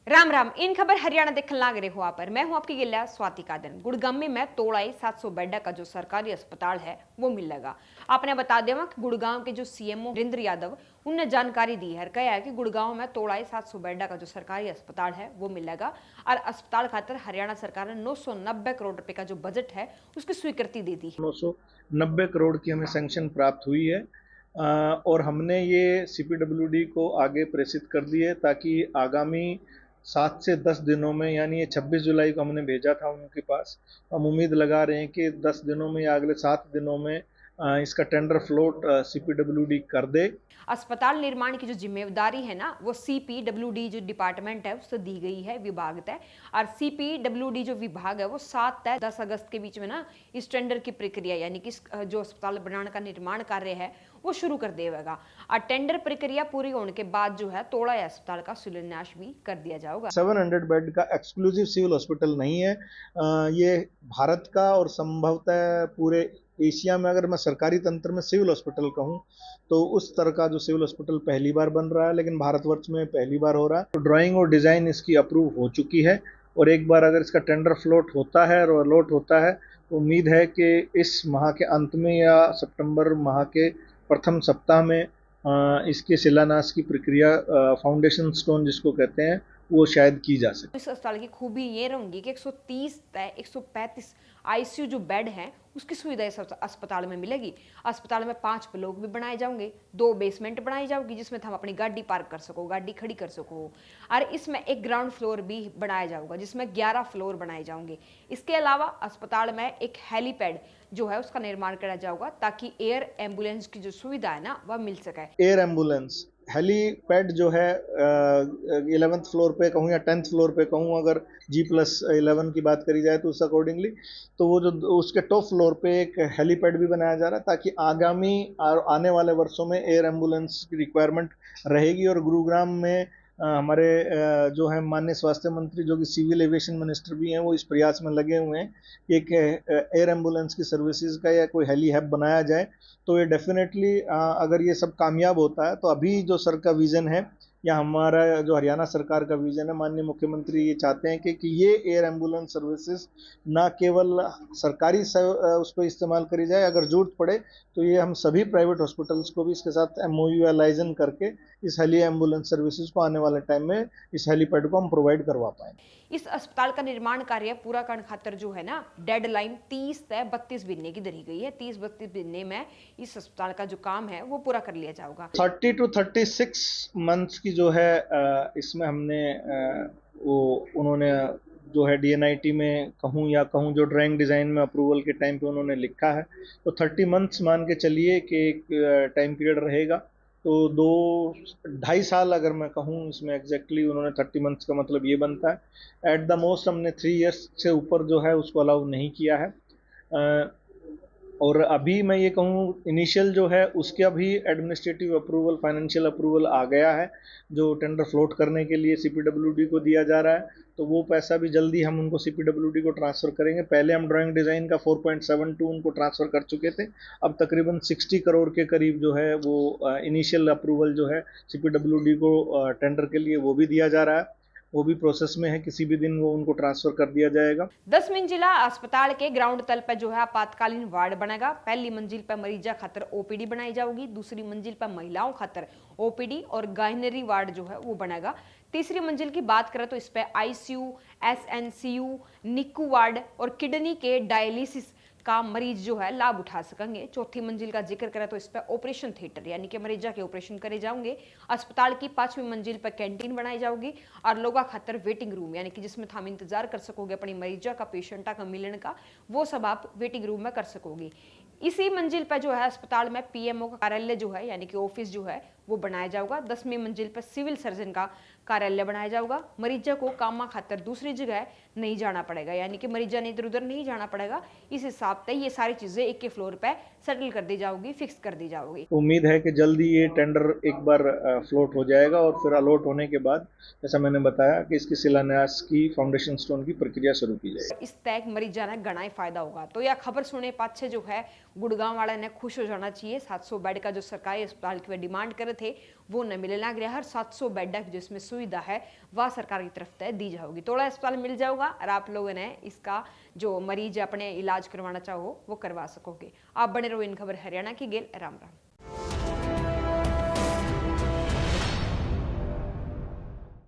राम राम। इन खबर हरियाणा देखने लाग रहे हो आप पर। मैं हूं आपकी गिल्ला स्वाति कादन। गुड़गांव में तोड़ाई 700 बेड का जो सरकारी अस्पताल है वो मिलेगा। आपने बता देवा कि गुड़गांव के जो सीएमओ वीरेंद्र यादव उनने जानकारी दी है, कहा है कि गुड़गांव में तोड़ाई 700 बेड का जो सरकारी अस्पताल है वो मिलेगा और अस्पताल खातर हरियाणा सरकार ने 990 करोड़ रुपए का जो बजट है उसकी स्वीकृति दे दी। 990 करोड़ की हमें सैंक्शन प्राप्त हुई है और हमने ये सीपीडब्ल्यूडी को आगे प्रेषित कर दी है ताकि आगामी 7 से 10 दिनों में, यानी ये 26 जुलाई को हमने भेजा था उनके पास। हम उम्मीद लगा रहे हैं कि 10 दिनों में या अगले 7 दिनों में इसका टेंडर फ्लोट सीपीडब्ल्यूडी कर दे। अस्पताल निर्माण की जो जिम्मेदारी है ना वो सीपीडब्ल्यूडी जो डिपार्टमेंट है उससे दी गई है, विभाग तय। और सीपीडब्ल्यूडी जो विभाग है वो 7 तय 10 अगस्त के बीच में ना इस टेंडर की प्रक्रिया यानी कि जो अस्पताल बनाने का निर्माण कार्य है वो शुरू कर देगा। और टेंडर प्रक्रिया पूरी होने के बाद जो है तोड़ाई अस्पताल का शिलान्यास भी कर दिया जाएगा। 700 बेड का एक्सक्लूसिव सिविल हॉस्पिटल नहीं है, ये भारत का और संभवतः पूरे एशिया में, अगर मैं सरकारी तंत्र में सिविल हॉस्पिटल कहूँ तो उस तरह का जो सिविल हॉस्पिटल पहली बार बन रहा है, लेकिन भारतवर्ष में पहली बार हो रहा है। तो ड्राइंग और डिज़ाइन इसकी अप्रूव हो चुकी है और एक बार अगर इसका टेंडर फ्लोट होता है और अलॉट होता है तो उम्मीद है कि इस माह के अंत में या सितंबर माह के प्रथम सप्ताह में इसके शिलान्यास की प्रक्रिया, फाउंडेशन स्टोन जिसको कहते हैं, वो शायद की जा सके। इस अस्पताल की खूबी ये रहूंगी कि 130 तय 135 आईसीयू जो बेड हैं उसकी सुविधा इस अस्पताल में मिलेगी। अस्पताल में 5 ब्लॉक भी बनाए जाएंगे, 2 बेसमेंट बनाई जाएगी जिसमें हम अपनी गाड़ी पार्क कर सको, गाड़ी खड़ी कर सको। और इसमें एक ग्राउंड फ्लोर भी बनाया जाएगा जिसमें 11 फ्लोर बनाए जाएंगे। इसके अलावा अस्पताल में एक हेलीपैड जो है उसका निर्माण करा जाएगा ताकि एयर एम्बुलेंस की जो सुविधा है ना वह मिल सके। एयर एम्बुलेंस हेलीपैड जो है 11th फ्लोर पे कहूँ या 10th फ्लोर पे कहूँ, अगर G+11 की बात करी जाए तो उस अकॉर्डिंगली, तो वो जो उसके टॉप फ्लोर पे एक हेलीपैड भी बनाया जा रहा है ताकि आगामी और आने वाले वर्षों में एयर एम्बुलेंस की रिक्वायरमेंट रहेगी। और गुरुग्राम में हमारे जो है माननीय स्वास्थ्य मंत्री, जो कि सिविल एविएशन मिनिस्टर भी हैं, वो इस प्रयास में लगे हुए हैं कि एक एयर एम्बुलेंस की सर्विसेज का या कोई हेली हब बनाया जाए। तो ये डेफिनेटली अगर ये सब कामयाब होता है तो अभी जो सर का विज़न है या हमारा जो हरियाणा सरकार का विज़न है, माननीय मुख्यमंत्री ये चाहते हैं कि ये एयर एम्बुलेंस सर्विसेज ना केवल सरकारी उस पर इस्तेमाल करी जाए, अगर जरूरत पड़े तो ये हम सभी प्राइवेट हॉस्पिटल्स को भी इसके साथ एमओयू या लाइजन करके इस हेली एम्बुलेंस सर्विसेज को आने वाले टाइम में इस हेलीपैड को हम प्रोवाइड करवा पाएंगे। इस अस्पताल का निर्माण कार्य पूरा करने खातर जो है ना डेडलाइन 30 तय 32 महीने की धरी गई है। 30-32 महीने में इस अस्पताल का जो काम है वो पूरा कर लिया जाएगा। 30 to 36 मंथ्स की जो है इसमें हमने वो उन्होंने जो है डीएनआईटी में कहूँ या कहूँ जो ड्राइंग डिज़ाइन में अप्रूवल के टाइम पे उन्होंने लिखा है, तो 30 मंथ्स मान के चलिए कि एक टाइम पीरियड रहेगा। तो 2-2.5 साल अगर मैं कहूँ इसमें एग्जैक्टली उन्होंने 30 मंथ्स का मतलब ये बनता है। एट द मोस्ट हमने 3 ईयर्स से ऊपर जो है उसको अलाउ नहीं किया है। और अभी मैं ये कहूँ इनिशियल जो है उसके अभी एडमिनिस्ट्रेटिव अप्रूवल, फाइनेंशियल अप्रूवल आ गया है जो टेंडर फ्लोट करने के लिए सीपीडब्ल्यूडी को दिया जा रहा है। तो वो पैसा भी जल्दी हम उनको सीपीडब्ल्यूडी को ट्रांसफ़र करेंगे। पहले हम ड्राइंग डिज़ाइन का 4.72 उनको ट्रांसफ़र कर चुके थे। अब तकरीबन 60 करोड़ के करीब जो है वो इनिशियल अप्रूवल जो है सीपीडब्ल्यूडी को टेंडर के लिए वो भी दिया जा रहा है, वो भी प्रोसेस में है, किसी भी दिन वो उनको ट्रांसफर कर दिया जाएगा। 10 मंजिला अस्पताल के ग्राउंड तल पर जो है आपातकालीन वार्ड बनेगा। पहली मंजिल पर मरीजा खातर ओपीडी बनाई जाएगी, दूसरी मंजिल पर महिलाओं खातर ओपीडी और गायनरी वार्ड जो है वो बनेगा। तीसरी मंजिल की बात करें तो इस पर आईसीयू, एसएनसीयू, निक्कू वार्ड और किडनी के डायलिसिस का मरीज जो है लाभ उठा सकेंगे। चौथी मंजिल का जिक्र करें तो इस पर ऑपरेशन थिएटर यानी कि मरीजा के ऑपरेशन करे जाएंगे। अस्पताल की 5वीं मंजिल पर कैंटीन बनाई जाएगी और लोगों खातर वेटिंग रूम यानी कि जिसमें हम इंतजार कर सकोगे अपनी मरीजा का, पेशेंटा का मिलने का, वो सब आप वेटिंग रूम में कर सकोगे। इसी मंजिल पर जो है अस्पताल में पीएमओ का कार्यालय जो है यानी कि ऑफिस जो है वो बनाया जाएगा। 10वीं मंजिल पर सिविल सर्जन का कार्यालय बनाया जाएगा। मरीजा को कामा खातर दूसरी जगह नहीं जाना पड़ेगा यानी कि मरीजा ने इधर उधर नहीं जाना पड़ेगा। इस हिसाब से ये सारी चीजें एक के फ्लोर पे सेटल कर दी जाओगी, फिक्स कर दी जाओगी। उम्मीद है कि जल्दी ये टेंडर एक बार फ्लोट हो जाएगा और फिर अलॉट होने के बाद, जैसा मैंने बताया, कि इसकी शिलान्यास की फाउंडेशन स्टोन की प्रक्रिया शुरू की जाएगी। इस तय मरीजा ने घना ही फायदा होगा। तो यह खबर सुने पाछे जो है गुड़गांव वाले ने खुश हो जाना चाहिए। 700 बेड का जो सरकारी अस्पताल की वे डिमांड करे थे वो न मिले लग रहा। हर 700 बेड की जिसमें सुविधा है वह सरकार की तरफ से दी जाएगी। तोड़ा अस्पताल मिल जाएगा और आप लोगों ने इसका जो मरीज अपने इलाज करवाना चाहो वो करवा सकोगे। आप बने रहो इन खबर हरियाणा की। गेल राम राम।